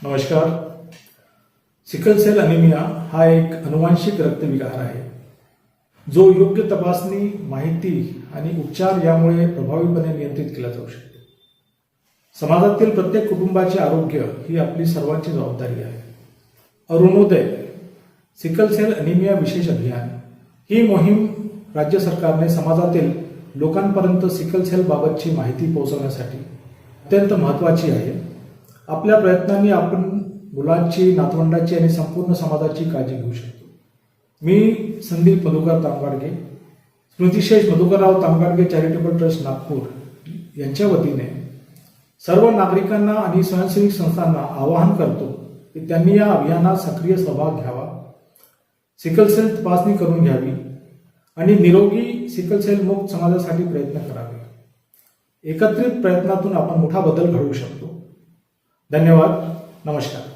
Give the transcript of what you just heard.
नमस्कार. Sickle sale anaemia हा एक अनुवांशिक रक्तविकार आहे जो योग्य तपासणी, माहिती आणि उपचार यामुळे प्रभावीपणे नियंत्रित केला जाऊ शकतो. समाजातील प्रत्येक कुटुंबाचे आरोग्य ही आपली सर्वांची जबाबदारी आहे. अरुणोदय सिकल सेल अनिमिया विशेष अभियान ही मोहीम राज्य सरकारने समाजातील लोकांपर्यंत सिकल सेल बाबतची माहिती पोहोचवण्यासाठी अत्यंत महत्त्वाची आहे. आपल्या प्रयत्नांनी आपण मुलांची, नातवंडाची आणि संपूर्ण समाजाची काळजी घेऊ शकतो. मी संदीप मधुकर तामगाडगे, स्मृतिशेष मधुकरराव तामगाडगे चॅरिटेबल ट्रस्ट नागपूर यांच्या वतीने सर्व नागरिकांना आणि स्वयंसेवी संस्थांना आवाहन करतो की त्यांनी या अभियानात सक्रिय सहभाग घ्यावा, सिकल सेल तपासणी करून घ्यावी आणि निरोगी सिकल सेल मुक्त समाजासाठी प्रयत्न करावे. एकत्रित प्रयत्नातून आपण मोठा बदल घडवू शकतो. धन्यवाद. नमस्कार.